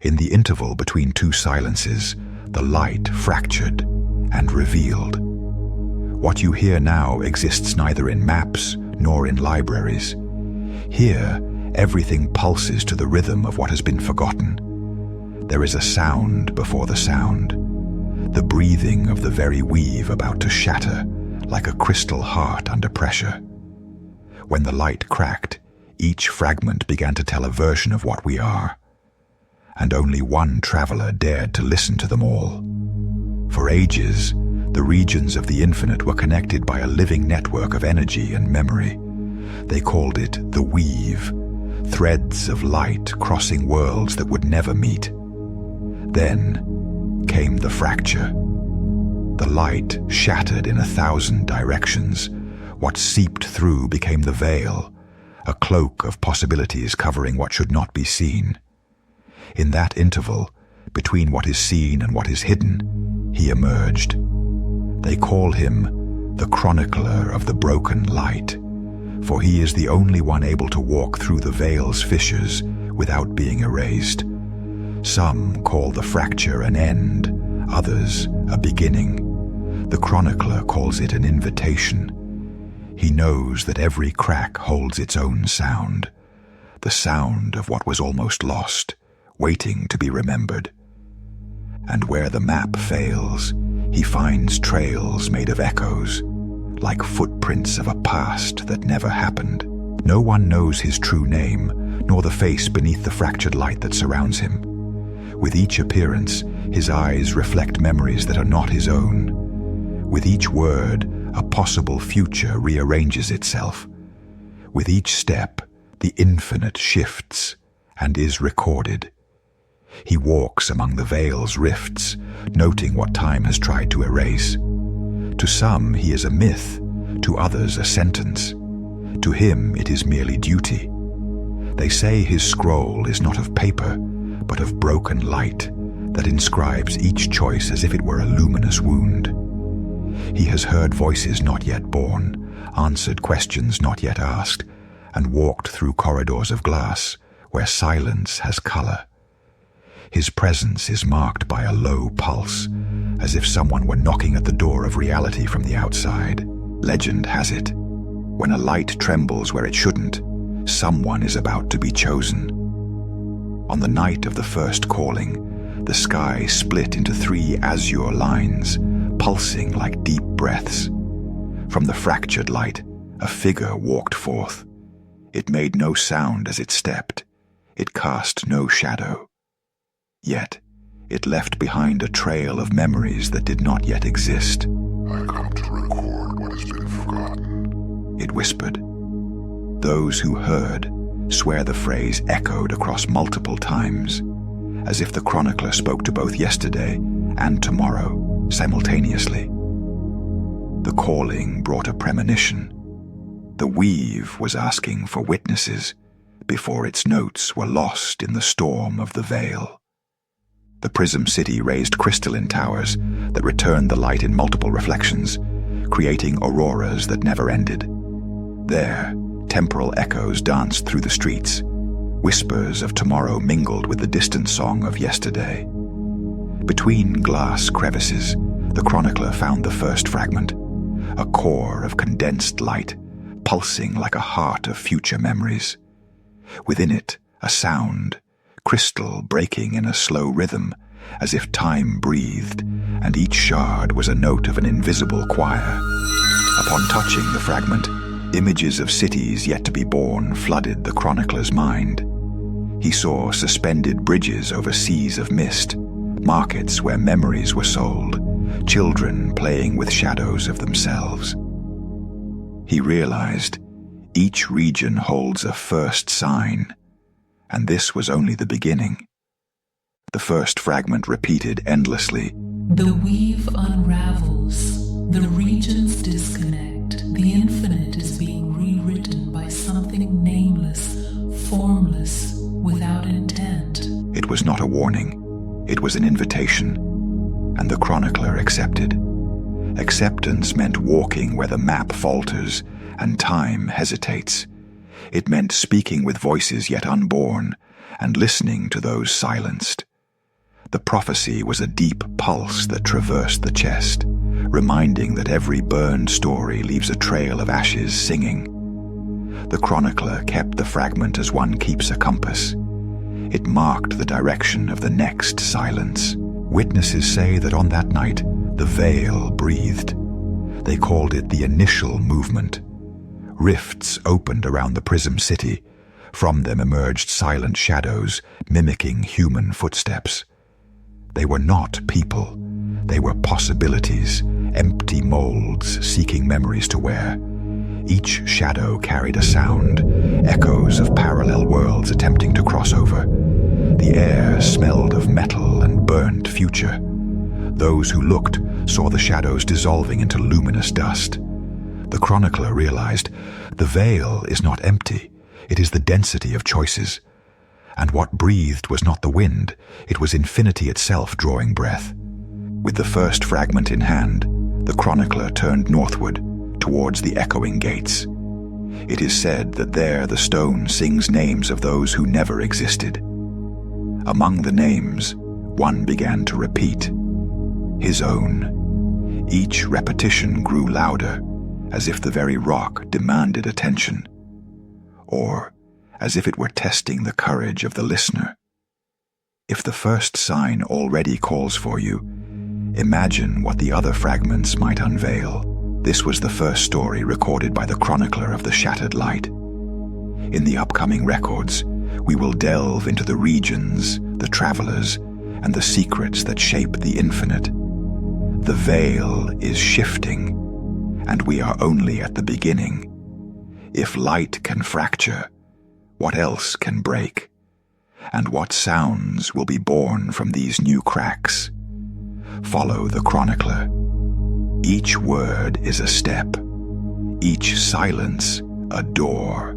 In the interval between two silences, the light fractured and revealed. What you hear now exists neither in maps nor in libraries. Here, everything pulses to the rhythm of what has been forgotten. There is a sound before the sound, the breathing of the very weave about to shatter like a crystal heart under pressure. When the light cracked, each fragment began to tell a version of what we are, and only one traveler dared to listen to them all. For ages, the regions of the infinite were connected by a living network of energy and memory. They called it the weave, threads of light crossing worlds that would never meet. Then came the fracture. The light shattered in 1,000 directions. What seeped through became the veil, a cloak of possibilities covering what should not be seen. In that interval, between what is seen and what is hidden, he emerged. They call him the Chronicler of the broken light, for he is the only one able to walk through the veil's fissures without being erased. Some call the fracture an end, others a beginning. The Chronicler calls it an invitation. He knows that every crack holds its own sound, the sound of what was almost lost, waiting to be remembered. And where the map fails, he finds trails made of echoes, like footprints of a past that never happened. No one knows his true name, nor the face beneath the fractured light that surrounds him. With each appearance, his eyes reflect memories that are not his own. With each word, a possible future rearranges itself. With each step, the infinite shifts and is recorded. He walks among the veil's rifts, noting what time has tried to erase. To some, he is a myth, to others a sentence. To him, it is merely duty. They say his scroll is not of paper, but of broken light that inscribes each choice as if it were a luminous wound. He has heard voices not yet born, answered questions not yet asked, and walked through corridors of glass where silence has color. His presence is marked by a low pulse, as if someone were knocking at the door of reality from the outside. Legend has it, when a light trembles where it shouldn't, someone is about to be chosen. On the night of the first calling, the sky split into 3 azure lines, pulsing like deep breaths. From the fractured light, a figure walked forth. It made no sound as it stepped. It cast no shadow. Yet, it left behind a trail of memories that did not yet exist. "I come to record what has been forgotten," it whispered. Those who heard swear the phrase echoed across multiple times, as if the Chronicler spoke to both yesterday and tomorrow simultaneously. The calling brought a premonition. The weave was asking for witnesses before its notes were lost in the storm of the veil. The Prism City raised crystalline towers that returned the light in multiple reflections, creating auroras that never ended. There, temporal echoes danced through the streets. Whispers of tomorrow mingled with the distant song of yesterday. Between glass crevices, the Chronicler found the first fragment, a core of condensed light, pulsing like a heart of future memories. Within it, a sound, crystal breaking in a slow rhythm, as if time breathed, and each shard was a note of an invisible choir. Upon touching the fragment, images of cities yet to be born flooded the Chronicler's mind. He saw suspended bridges over seas of mist, markets where memories were sold, children playing with shadows of themselves. He realized each region holds a first sign, and this was only the beginning. The first fragment repeated endlessly. The weave unravels, the regions disconnect, the infinite is being rewritten by something nameless, formless, without intent. It was not a warning, it was an invitation, and the Chronicler accepted. Acceptance meant walking where the map falters and time hesitates. It meant speaking with voices yet unborn and listening to those silenced. The prophecy was a deep pulse that traversed the chest, reminding that every burned story leaves a trail of ashes singing. The Chronicler kept the fragment as one keeps a compass. It marked the direction of the next silence. Witnesses say that on that night, the veil breathed. They called it the initial movement. Rifts opened around the Prism City. From them emerged silent shadows, mimicking human footsteps. They were not people. They were possibilities, empty molds seeking memories to wear. Each shadow carried a sound, echoes of parallel worlds attempting to cross over. The air smelled of metal and burnt future. Those who looked saw the shadows dissolving into luminous dust. The Chronicler realized the veil is not empty, it is the density of choices. And what breathed was not the wind, it was infinity itself drawing breath. With the first fragment in hand, the Chronicler turned northward, towards the echoing gates. It is said that there the stone sings names of those who never existed. Among the names, one began to repeat. His own. Each repetition grew louder, as if the very rock demanded attention, or as if it were testing the courage of the listener. If the first sign already calls for you, imagine what the other fragments might unveil. This was the first story recorded by the Chronicler of the Shattered Light. In the upcoming records, we will delve into the regions, the travelers, and the secrets that shape the infinite. The veil is shifting, and we are only at the beginning. If light can fracture, what else can break? And what sounds will be born from these new cracks? Follow the Chronicler. Each word is a step, each silence a door.